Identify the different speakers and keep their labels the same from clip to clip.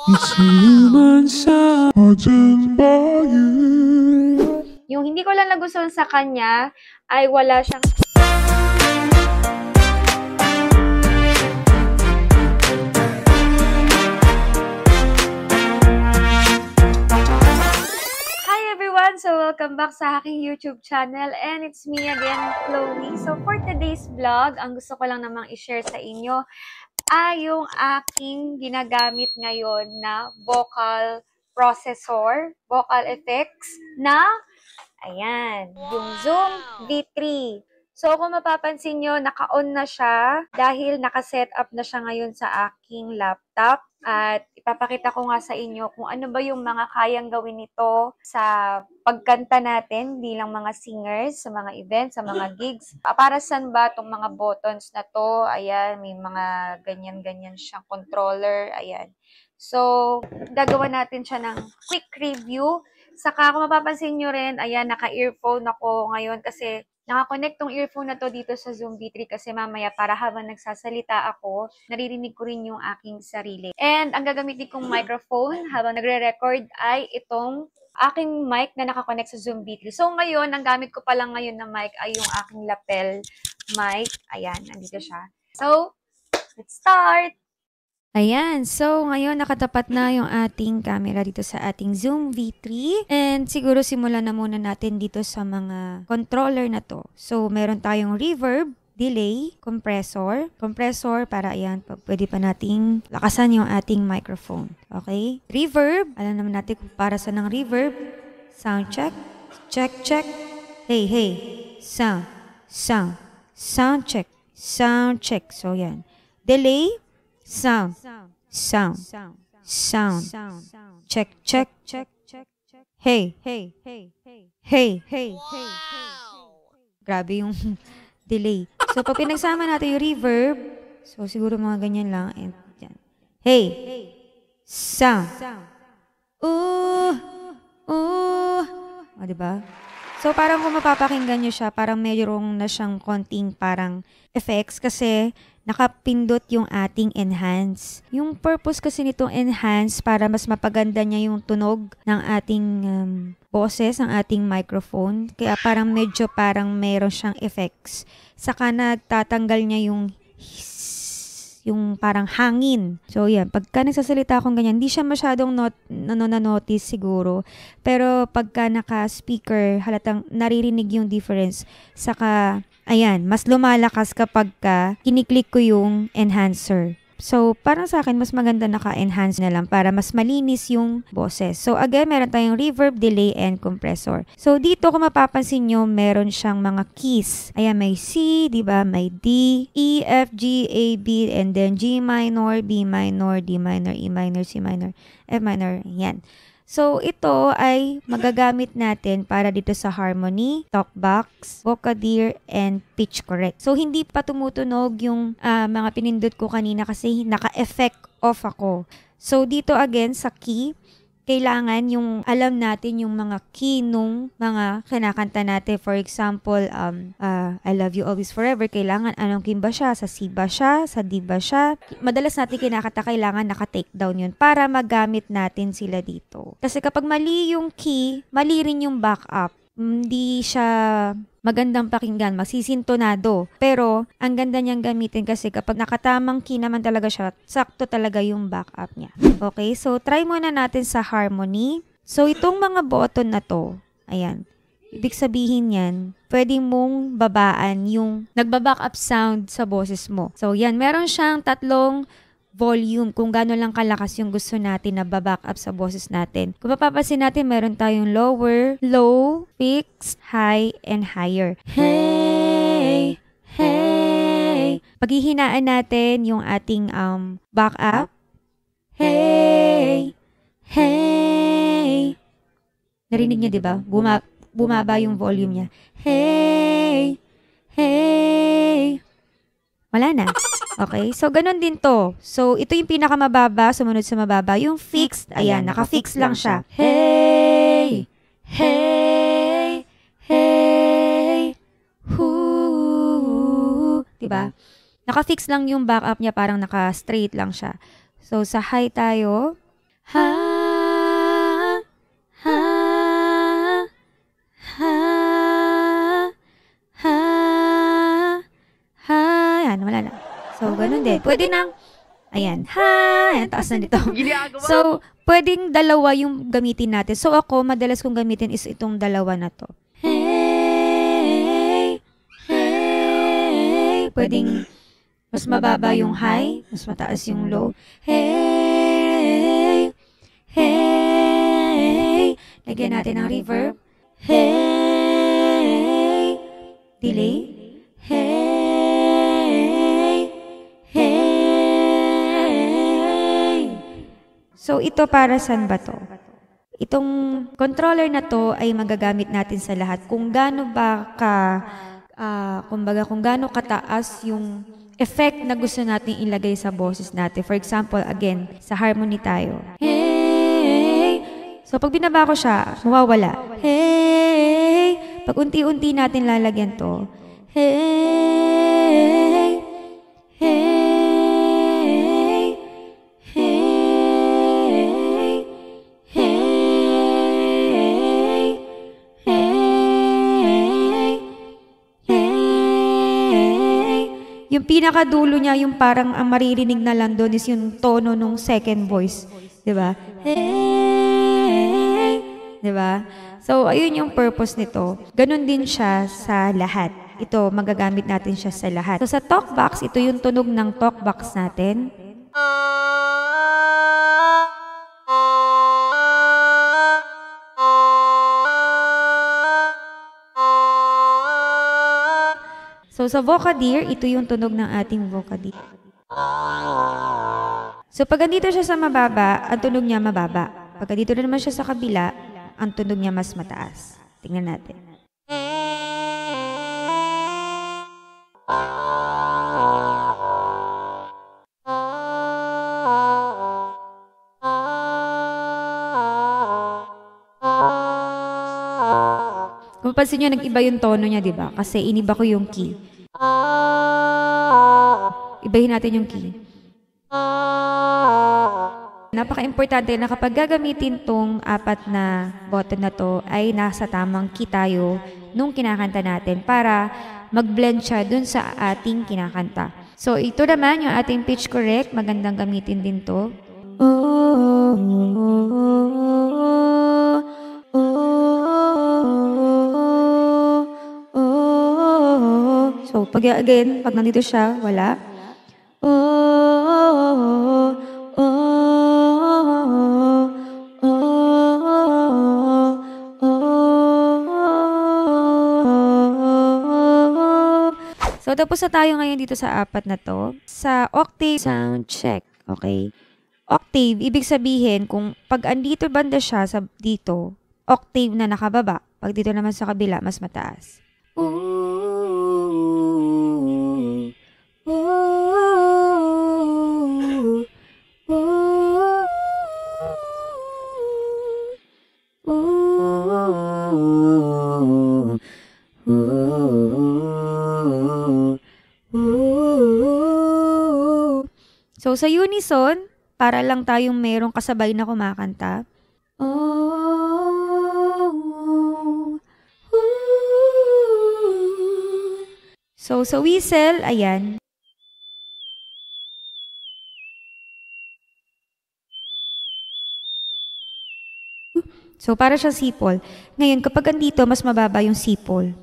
Speaker 1: 있으면 사라진 바위.
Speaker 2: Yung hindi ko lang nagustuhan sa kanya ay wala siyang Hi everyone! So welcome back sa aking YouTube channel and it's me again, Chloe. So for today's vlog, ang gusto ko lang namang i-share sa inyo ay yung aking ginagamit ngayon na vocal processor, vocal effects na ayan, yung Zoom V3. So, kung mapapansin nyo, naka-on na siya dahil naka-set up na siya ngayon sa aking laptop. At ipapakita ko nga sa inyo kung ano ba yung mga kayang gawin nito sa pagkanta natin bilang mga singers, sa mga events, sa mga gigs. Para saan ba itong mga buttons na to? Ayan, may mga ganyan-ganyan siyang controller. Ayan. So, gagawa natin siya ng quick review. Saka kung mapapansin nyo rin, ayan, naka-earphone ako ngayon kasi nakakonect tong earphone na to dito sa Zoom V3 kasi mamaya para habang nagsasalita ako, naririnig ko rin yung aking sarili. And ang gagamitin kong microphone habang nagre-record ay itong aking mic na nakakonect sa Zoom V3. So ngayon, ang gamit ko pa lang ngayon na mic ay yung aking lapel mic. Ayan, nandito siya. So, let's start! Ayan, so ngayon nakatapat na yung ating camera dito sa ating Zoom V3 and siguro simulan na muna natin dito sa mga controller na to. So meron tayong reverb, delay, compressor para ayan, pwede pa nating lakasan yung ating microphone. Okay? Reverb, alam naman natin kung para sa ng reverb. Sound check, check, hey, sound check, So yan. Delay, sound, check, hey. Grabe yung delay. So, pag pinagsama natin yung reverb, so, siguro mga ganyan lang. And, yan. Hey, sound. O, diba? So, parang kung mapapakinggan nyo siya, parang mayroong na siyang konting parang effects kasi nakapindot yung ating enhance. Yung purpose kasi nitong enhance para mas mapaganda niya yung tunog ng ating boses, ng ating microphone. Kaya parang medyo parang mayroon siyang effects. Saka nagtatanggal niya yung parang hangin. So, yan. Pagka nagsasalita akong ganyan, hindi siya masyadong na-notice siguro. Pero pagka naka-speaker, halatang naririnig yung difference. Saka, ayan, mas lumalakas kapag kiniklik ko yung enhancer. So, parang sa akin, mas maganda naka-enhance na lang para mas malinis yung boses. So, again, meron tayong reverb, delay, and compressor. So, dito kung mapapansin nyo, meron siyang mga keys. Ayan, may C, diba? May D, E, F, G, A, B, and then G minor, B minor, D minor, E minor, C minor, F minor. Yan. So, ito ay magagamit natin para dito sa harmony, talkbox, vocoder, and pitch correct. So, hindi pa tumutunog yung mga pinindot ko kanina kasi naka-effect off ako. So, dito again sa key, kailangan yung alam natin yung mga key nung mga kinakanta natin. For example, I love you always forever. Kailangan anong key ba siya? Sa C ba siya? Sa D ba siya? Madalas natin kinakanta, kailangan naka-take down yun para magamit natin sila dito. Kasi kapag mali yung key, mali rin yung backup. Hindi siya magandang pakinggan, masisintonado. Pero, ang ganda niyang gamitin kasi kapag nakatamang key naman talaga siya, sakto talaga yung backup niya. Okay, so try muna natin sa harmony. So, itong mga button na to, ayan, ibig sabihin yan, pwede mong babaan yung nagba-backup sound sa boses mo. So, yan, meron siyang tatlong volume, kung gaano lang kalakas yung gusto natin na baback up sa boses natin. Kung mapapansin natin, meron tayong lower, low, fixed, high, and higher. Hey. Paghihinaan natin yung ating back up. Hey. Narinig niyo, diba? Bumaba yung volume niya. Hey. Wala na. Okay? So, ganun din to. So, ito yung pinakamababa, sumunod sa mababa. Yung fixed, ayan, naka-fix lang siya. Hey! Hoo! Diba? Naka-fix lang yung backup niya, parang naka-straight lang siya. So, sa high tayo. Ha, ha, ha, ha, ha. Yan, wala na. So, ganun din. Pwede nang, ayan, ha, ayan, taas na dito. So, pwedeng dalawa yung gamitin natin. So, ako, madalas kong gamitin is itong dalawa na to. Hey, hey. Pwedeng mas mababa yung high, mas mataas yung low. Hey, hey. Lagyan natin ng reverb. Hey, delay. Hey, hey. So, ito para saan ba to? Itong controller na to ay magagamit natin sa lahat. Kung gaano ba kung gaano kataas yung effect na gusto natin ilagay sa boses natin. For example, again, sa harmony tayo. Hey! So, pag binaba ko siya, mawawala. Hey! Pag unti-unti natin lalagyan to. Hey! Hey! Hey! Hey! Hey! Yung pinakadulo niya, yung parang ang maririnig na lang doon is yung tono nung second voice. Diba? Hey! Diba? So, ayun yung purpose nito. Ganon din siya sa lahat. Ito, magagamit natin siya sa lahat. So, sa talkbox, ito yung tunog ng talkbox natin. So, sa Vocadeer, ito yung tunog ng ating Vocadeer. So, pag andito siya sa mababa, ang tunog niya mababa. Pag andito na naman siya sa kabila, ang tunog niya mas mataas. Tingnan natin. Kung pansin nyo, nag-iba yung tono niya, di ba? Kasi iniba ko yung key. Ibahin natin yung key. Napaka-importante na kapag gagamitin tong apat na button na to, ay nasa tamang key tayo nung kinakanta natin para mag-blend siya dun sa ating kinakanta. So, ito naman yung ating pitch correct. Magandang gamitin din to. So, pag nandito siya, wala. So, tapos na tayo ngayon dito sa apat na to. Sa octave sound check, okay? Octave, ibig sabihin, kung pag andito banda siya sa dito, octave na nakababa. Pag dito naman sa kabila, mas mataas. So, sa unison, para lang tayong merong kasabay na kumakanta. So, sa whistle, ayan. So, para siyang sipol. Ngayon, kapag andito, mas mababa yung sipol.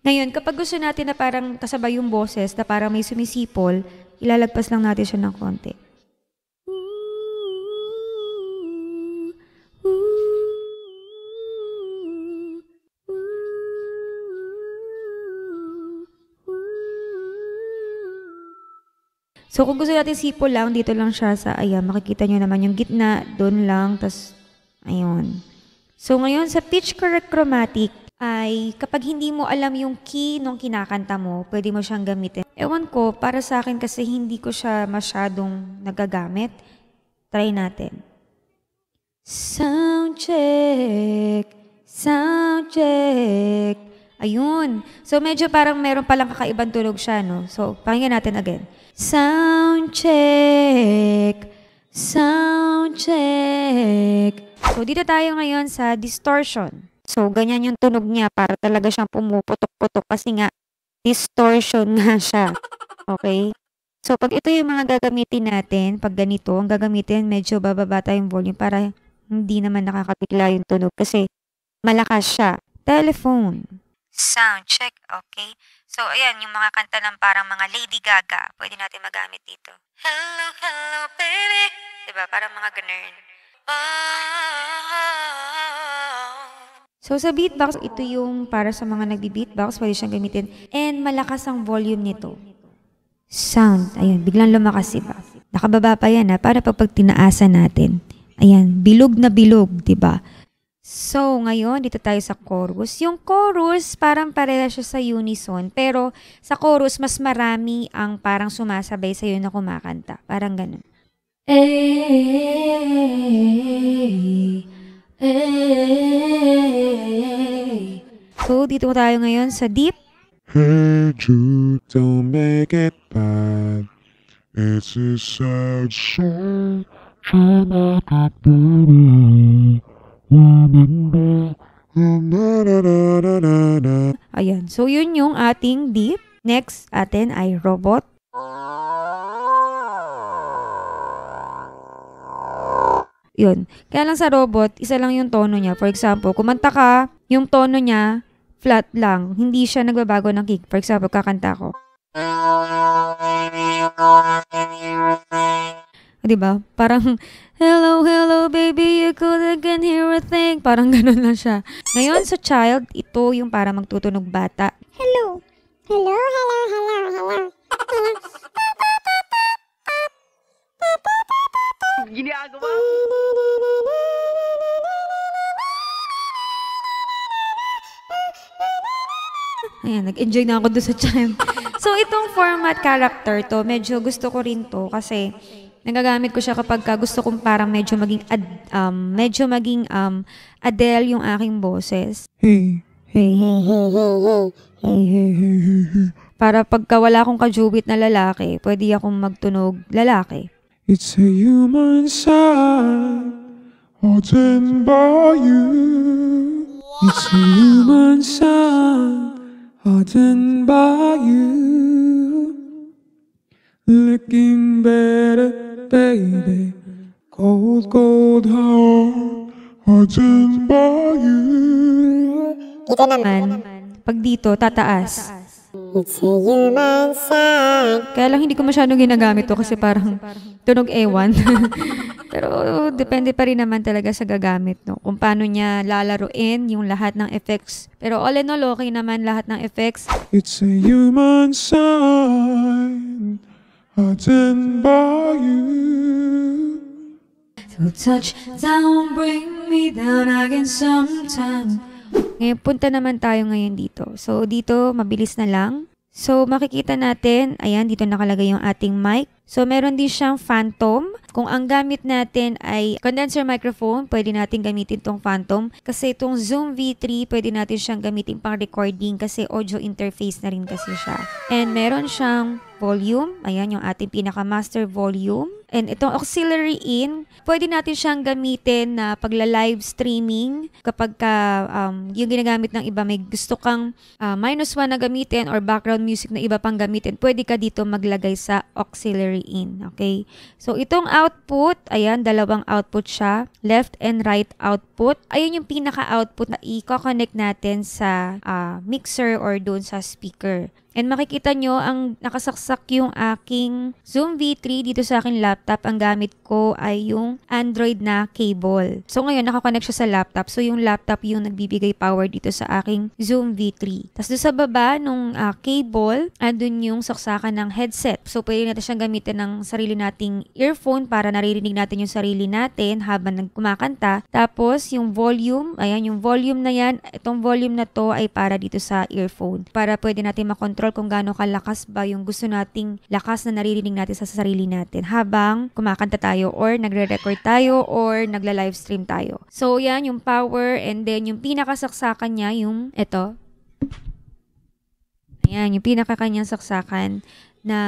Speaker 2: Ngayon, kapag gusto natin na parang kasabay yung boses, na parang may sumisipol, ilalagpas lang natin siya ng konti. So, kung gusto natin sipol lang, dito lang siya sa, ayan, makikita nyo naman yung gitna, doon lang, tas, ayun. So, ngayon, sa pitch correct chromatic, ay kapag hindi mo alam yung key nung kinakanta mo, pwede mo siyang gamitin. Ewan ko, para sa akin kasi hindi ko siya masyadong nagagamit. Try natin. Sound check, sound check. Ayun. So, medyo parang meron palang kakaibang tunog siya, no? So, pakinggan natin again. Sound check. Sound check. So, dito tayo ngayon sa distortion. So, ganyan yung tunog niya para talaga siyang pumuputok-putok kasi nga, distortion nga siya. Okay? So, pag ito yung mga gagamitin natin, pag ganito, ang gagamitin, medyo bababa tayong volume para hindi naman nakakabigla yung tunog kasi malakas siya. Telephone. Sound check, okay? So, ayan, yung mga kanta ng parang mga Lady Gaga, pwede natin magamit dito. Hello, hello, baby. Diba? Parang mga ganun. So, sa beatbox, ito yung para sa mga nagbi-beatbox, pwede siyang gamitin. And malakas ang volume nito. Sound. Ayun, biglang lumakas, diba? Nakababa pa yan, ha? Para pag tinaasan natin. Ayan, bilog na bilog, diba? So, ngayon, dito tayo sa chorus. Yung chorus, parang pareha siya sa unison. Pero, sa chorus, mas marami ang parang sumasabay sa'yo na kumakanta. Parang ganun. So, dito tayo ngayon sa deep.
Speaker 1: Hey Jude, don't make it bad. It's a sad song. Try not to worry. Remember. Na.
Speaker 2: Ayan. So, yun yung ating deep. Next, atin ay robot. Yun. Kaya lang sa robot, isa lang yung tono niya. For example, kumanta ka, yung tono niya, flat lang. Hindi siya nagbabago ng kick. For example, kakanta ko. Diba? Parang, hello, hello, baby, you couldn't hear a thing. Parang ganun lang siya. Ngayon, sa child, ito yung para magtutunog bata. Hello.
Speaker 3: Hello, hello, hello, hello.
Speaker 4: Ginagawa.
Speaker 2: Ayan, nag-enjoy na ako doon sa child. So, itong format character to, medyo gusto ko rin to kasi nagagamit ko siya kapag gusto kong parang medyo maging Adele yung aking boses.
Speaker 1: Hey.
Speaker 2: Hey, hey, hey, hey, hey, hey, hey, hey, hey, hey. Para pagka wala akong kajubit na lalaki, pwede akong magtunog lalaki.
Speaker 1: It's a human side, hidden by you. It's a human side, hidden by you. Looking better, baby. Cold, cold heart, hidden by you.
Speaker 3: Ito naman.
Speaker 2: Pag dito, tataas.
Speaker 3: It's a human sign.
Speaker 2: Kaya lang hindi ko masyadong ginagamit to kasi parang tunog ewan. Pero depende pa rin naman talaga sa gagamit, no? Kung paano niya lalaruin yung lahat ng effects. Pero all in all, okay naman lahat ng effects.
Speaker 1: It's a human sign, hidden by you.
Speaker 2: So touch down, bring me down again sometime. Ngayon, punta naman tayo ngayon dito. So, dito, mabilis na lang. So, makikita natin, ayan, dito nakalagay yung ating mic. So, meron din siyang phantom. Kung ang gamit natin ay condenser microphone, pwede natin gamitin tong phantom. Kasi itong Zoom V3, pwede natin siyang gamitin pang recording kasi audio interface na rin kasi siya. And meron siyang volume. Ayan, yung ating pinaka-master volume. And itong auxiliary in, pwede natin siyang gamitin na pagla-live streaming kapag yung ginagamit ng iba, may gusto kang -1 na gamitin or background music na iba pang gamitin, pwede ka dito maglagay sa auxiliary in. Okay? So, itong output, ayan, dalawang output siya. Left and right output. Ayun yung pinaka-output na i-connect natin sa mixer or doon sa speaker. And makikita nyo, ang nakasaksak yung aking Zoom V3 dito sa aking laptop. Ang gamit ko ay yung Android na cable. So ngayon, nakakonect siya sa laptop. So yung laptop yung nagbibigay power dito sa aking Zoom V3. Tapos doon sa baba nung cable, andun yung saksakan ng headset. So pwede natin siyang gamitin ng sarili nating earphone para naririnig natin yung sarili natin habang nagkumakanta. Tapos yung volume, ayan yung volume na yan. Itong volume na to ay para dito sa earphone. Para pwede natin makontrol kung gaano kalakas ba yung gusto nating lakas na naririnig natin sa sarili natin habang kumakanta tayo or nagre-record tayo or nagla-live stream tayo. So, yan yung power and then yung pinakasaksakan niya yung ito. Ayan, yung pinakakanyang saksakan na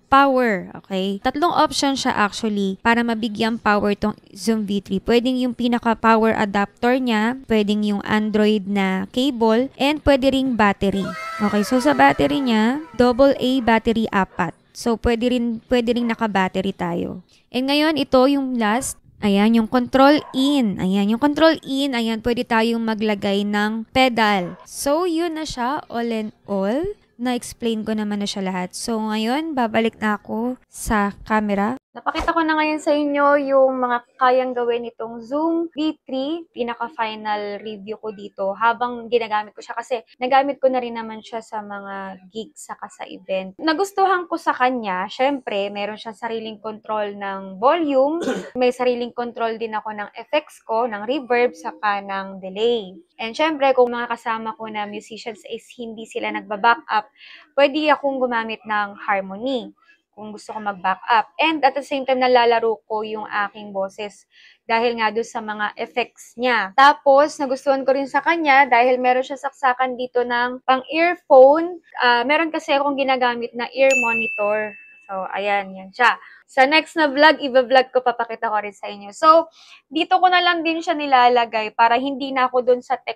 Speaker 2: power, okay? Tatlong option siya actually para mabigyan power tong Zoom V3. Pwedeng yung pinaka-power adapter niya, pwedeng yung Android na cable, and pwede ring battery. Okay, so sa battery niya, AA battery 4. So, pwede rin naka-battery tayo. And ngayon, ito yung last. Ayan, yung control in. Ayan, yung control in. Ayan, pwede tayong maglagay ng pedal. So, yun na siya, all in all. Na-explain ko naman na siya lahat. So, ngayon, babalik na ako sa camera. Napakita ko na ngayon sa inyo yung mga kayang gawin itong Zoom V3. Pinaka-final review ko dito habang ginagamit ko siya kasi nagamit ko na rin naman siya sa mga gigs saka sa event. Nagustuhan ko sa kanya, syempre, meron siyang sariling control ng volume. May sariling control din ako ng effects ko, ng reverb, saka ng delay. And syempre, kung mga kasama ko na musicians is hindi sila nagba-back up, pwede akong gumamit ng harmony kung gusto ko mag-back up. And at the same time, nalalaro ko yung aking boses dahil nga doon sa mga effects niya. Tapos, nagustuhan ko rin sa kanya dahil meron siya saksakan dito ng pang-earphone. Meron kasi akong ginagamit na ear monitor. So, ayan, yan siya. Sa next na vlog, i-vlog ko, papakita ko rin sa inyo. So, dito ko na lang din siya nilalagay para hindi na ako dun sa tech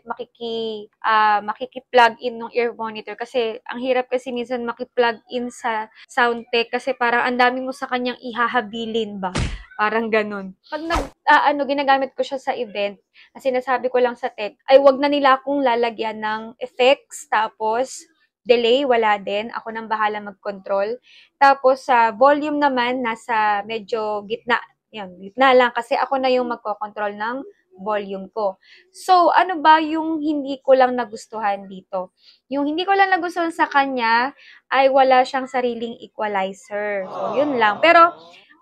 Speaker 2: makiki-plug in ng ear monitor. Kasi, ang hirap kasi minsan maki-plug in sa sound tech kasi parang ang dami mo sa kanyang ihahabilin ba? Parang ganun. Pag ginagamit ko siya sa event, kasi nasabi ko lang sa tech, ay wag na nila akong lalagyan ng effects, tapos delay, wala din. Ako nang bahala mag-control. Tapos, sa volume naman, nasa medyo gitna. Yan, gitna lang. Kasi ako na yung magko-control ng volume ko. So, ano ba yung hindi ko lang nagustuhan dito? Yung hindi ko lang nagustuhan sa kanya, ay wala siyang sariling equalizer. So, yun lang. Pero,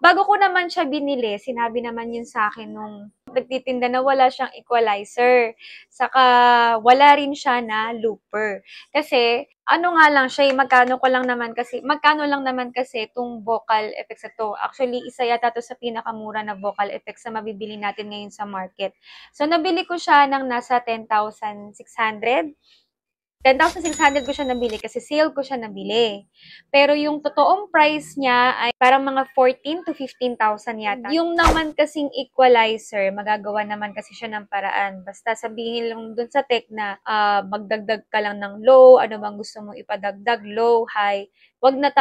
Speaker 2: bago ko naman siya binili, sinabi naman yun sa akin nung nagtitinda na wala siyang equalizer. Saka, wala rin siya na looper. Kasi, ano nga lang siya, magkano lang naman kasi itong vocal effects na to. Actually, isa yata to sa pinakamura na vocal effects na mabibili natin ngayon sa market. So, nabili ko siya ng nasa 10,600. 10,600 ko siya nabili kasi sale ko siya nabili. Pero yung totoong price niya ay parang mga 14 to 15,000 yata. Yung naman kasing equalizer, magagawa naman kasi siya ng paraan. Basta sabihin lang dun sa tech na magdagdag ka lang ng low, ano bang gusto mong ipadagdag, low, high. Wag na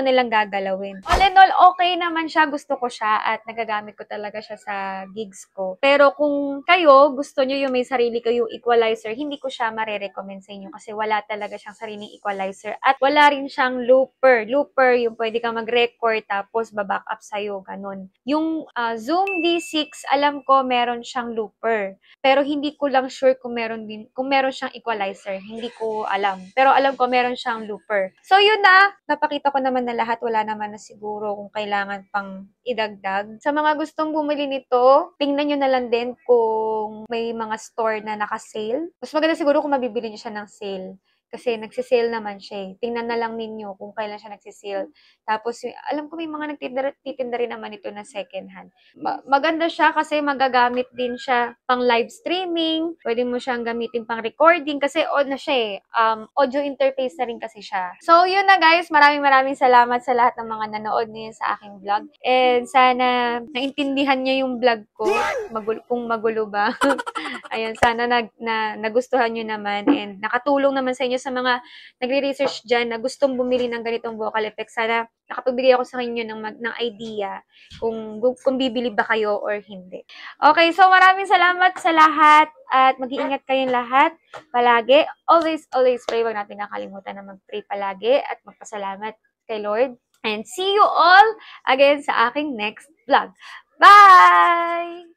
Speaker 2: nilang gagalawin. All in all, okay naman siya. Gusto ko siya at nagagamit ko talaga siya sa gigs ko. Pero kung kayo, gusto nyo yung may sarili kayong equalizer, hindi ko siya marirecommend sa inyo kasi wala talaga siyang sariling equalizer at wala rin siyang looper. Looper, yung pwede kang mag-record tapos baback up sa'yo, ganun. Yung Zoom D6, alam ko meron siyang looper. Pero hindi ko lang sure kung meron siyang equalizer. Hindi ko alam. Pero alam ko meron siyang looper. So yun na, napakita ko naman na lahat. Wala naman na siguro kung kailangan pang idagdag. Sa mga gustong bumili nito, tingnan nyo na lang din kung may mga store na naka-sale. Mas maganda siguro kung mabibili nyo siya ng sale. Kasi nagsisale naman siya eh. Tingnan na lang ninyo kung kailan siya nagsisale. Tapos, alam ko may mga nagtitinda rin naman ito na second hand. Maganda siya kasi magagamit din siya pang live streaming. Pwede mo siyang gamitin pang recording kasi na siya eh. Audio interface na rin kasi siya. So, yun na guys. Maraming salamat sa lahat ng mga nanood niyo sa aking vlog. And sana naintindihan niyo yung vlog ko. Kung magulo ba. Ayun, sana nagustuhan nyo naman and nakatulong naman sa inyo sa mga nagre-research dyan na gustong bumili ng ganitong vocal effects. Sana nakapagbigay ako sa inyo ng idea kung bibili ba kayo or hindi. Okay, so maraming salamat sa lahat at mag-iingat kayong lahat palagi. Always pray. Huwag natin nakalimutan na mag-pray palagi at magpasalamat kay Lord. And see you all again sa aking next vlog. Bye!